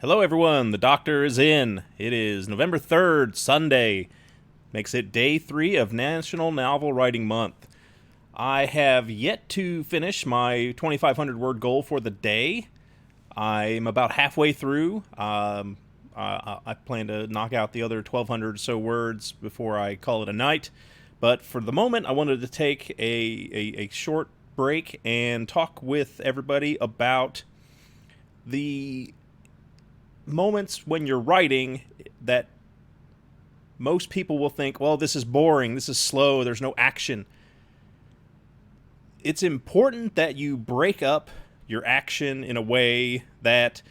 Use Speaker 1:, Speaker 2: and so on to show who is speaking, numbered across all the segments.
Speaker 1: Hello, everyone. The doctor is in. It is November 3rd, Sunday. Makes it day 3 of National Novel Writing Month. I have yet to finish my 2,500 word goal for the day. I'm about halfway through. I plan to knock out the other 1,200 or so words before I call it a night. But for the moment, I wanted to take a short break and talk with everybody about the moments when you're writing that most people will think, well, this is boring, this is slow, there's no action. It's important that you break up your action in a way that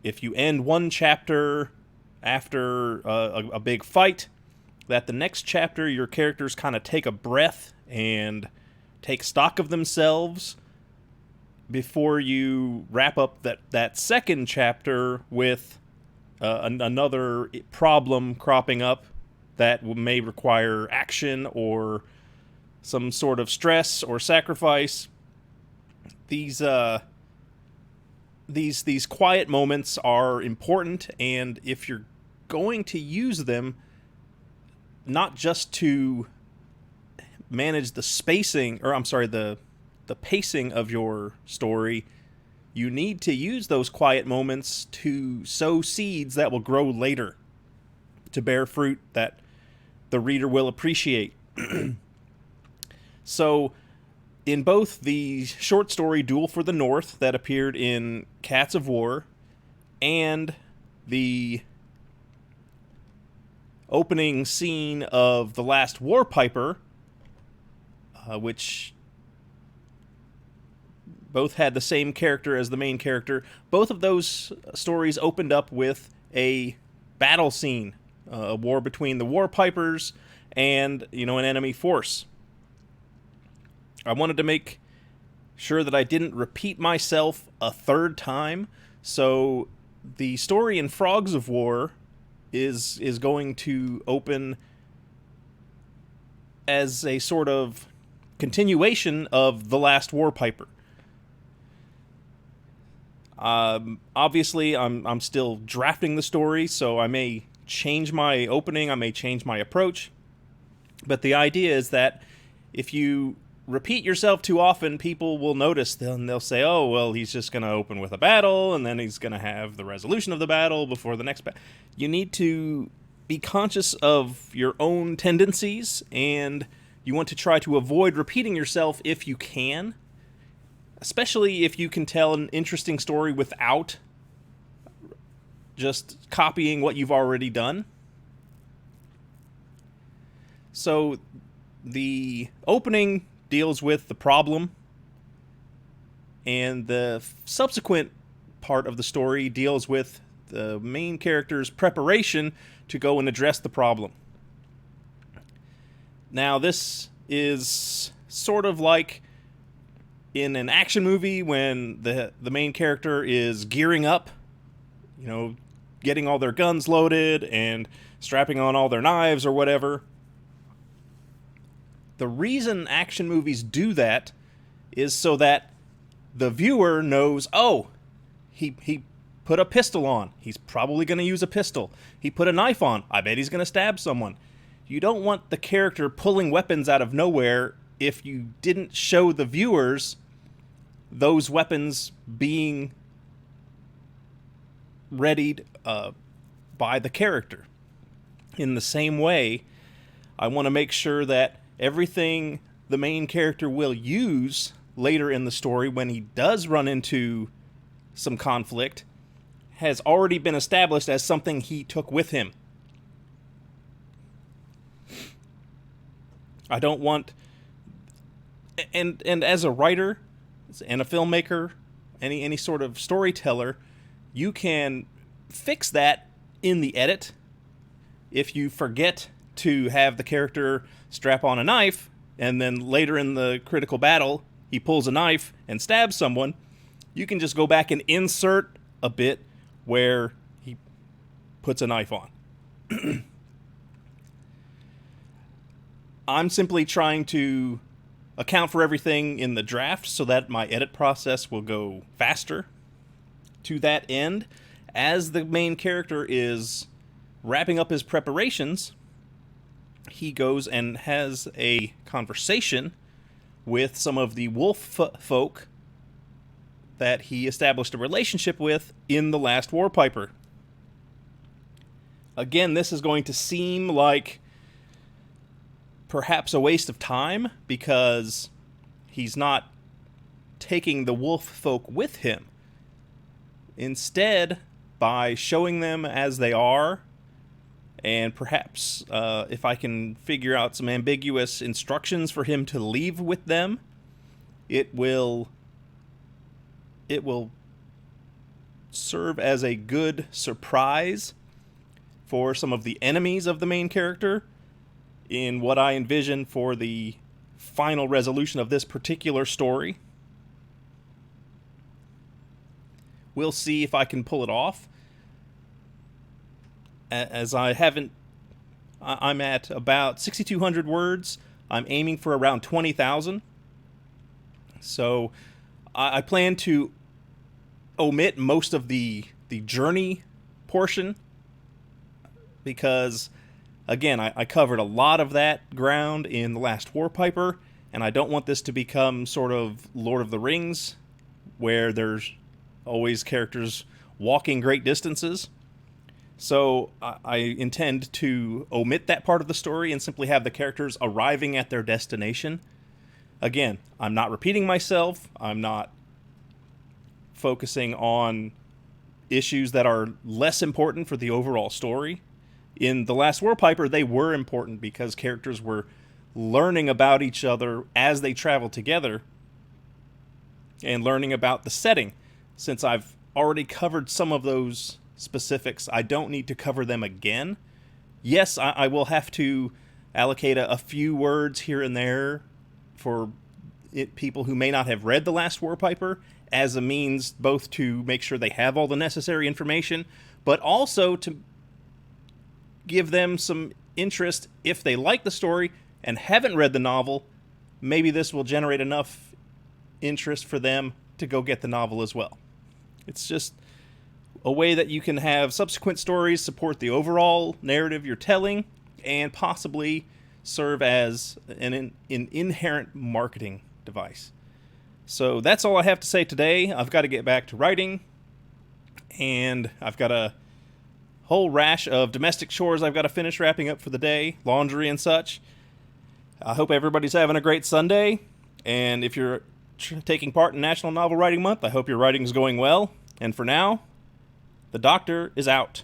Speaker 1: if you end one chapter after a big fight, that the next chapter your characters kind of take a breath and take stock of themselves before you wrap up that second chapter with another problem cropping up that may require action or some sort of stress or sacrifice. These quiet moments are important, and if you're going to use them, not just to manage the spacing, or I'm sorry, the pacing of your story, you need to use those quiet moments to sow seeds that will grow later, to bear fruit that the reader will appreciate. So, in both the short story Duel for the North that appeared in Cats of War and the opening scene of The Last Warpiper, which both had the same character as the main character. Both of those stories opened up with a battle scene, a war between the Warpipers and, an enemy force. I wanted to make sure that I didn't repeat myself a third time, so the story in Frogs of War is going to open as a sort of continuation of The Last Warpiper. Obviously, I'm still drafting the story, so I may change my opening, I may change my approach. But the idea is that if you repeat yourself too often, people will notice, they'll say, oh, well, he's just going to open with a battle, and then he's going to have the resolution of the battle before the next battle. You need to be conscious of your own tendencies, and you want to try to avoid repeating yourself if you can. Especially if you can tell an interesting story without just copying what you've already done. So the opening deals with the problem, and the subsequent part of the story deals with the main character's preparation to go and address the problem. Now, this is sort of like in an action movie when the main character is gearing up, getting all their guns loaded and strapping on all their knives or whatever. The reason action movies do that is so that the viewer knows, oh, he put a pistol on. He's probably going to use a pistol. He put a knife on. I bet he's going to stab someone. You don't want the character pulling weapons out of nowhere if you didn't show the viewers those weapons being readied by the character. In the same way, I want to make sure that everything the main character will use later in the story when he does run into some conflict has already been established as something he took with him. I don't want... And as a writer and a filmmaker, any sort of storyteller, you can fix that in the edit. If you forget to have the character strap on a knife, and then later in the critical battle, he pulls a knife and stabs someone, you can just go back and insert a bit where he puts a knife on. I'm simply trying to account for everything in the draft so that my edit process will go faster. To that end, as the main character is wrapping up his preparations, he goes and has a conversation with some of the wolf folk that he established a relationship with in The Last Warpiper. Again, this is going to seem like perhaps a waste of time because he's not taking the wolf folk with him. Instead, by showing them as they are, and perhaps if I can figure out some ambiguous instructions for him to leave with them, it will serve as a good surprise for some of the enemies of the main character in what I envision for the final resolution of this particular story. We'll see if I can pull it off. As I'm at about 6,200 words. I'm aiming for around 20,000. So I plan to omit most of the journey portion because, again, I covered a lot of that ground in The Last Warpiper, and I don't want this to become sort of Lord of the Rings, where there's always characters walking great distances. So I intend to omit that part of the story and simply have the characters arriving at their destination. Again, I'm not repeating myself. I'm not focusing on issues that are less important for the overall story. In The Last Warpiper, they were important because characters were learning about each other as they traveled together and learning about the setting. Since I've already covered some of those specifics, I don't need to cover them again. Yes, I will have to allocate a few words here and there for people who may not have read The Last Warpiper as a means both to make sure they have all the necessary information, but also to give them some interest if they like the story and haven't read the novel. Maybe this will generate enough interest for them to go get the novel as well. It's just a way that you can have subsequent stories support the overall narrative you're telling and possibly serve as an inherent marketing device. So that's all I have to say today. I've got to get back to writing, and I've got a whole rash of domestic chores I've got to finish wrapping up for the day, laundry and such. I hope everybody's having a great Sunday, and if you're taking part in National Novel Writing Month, I hope your writing is going well. And for now, the doctor is out.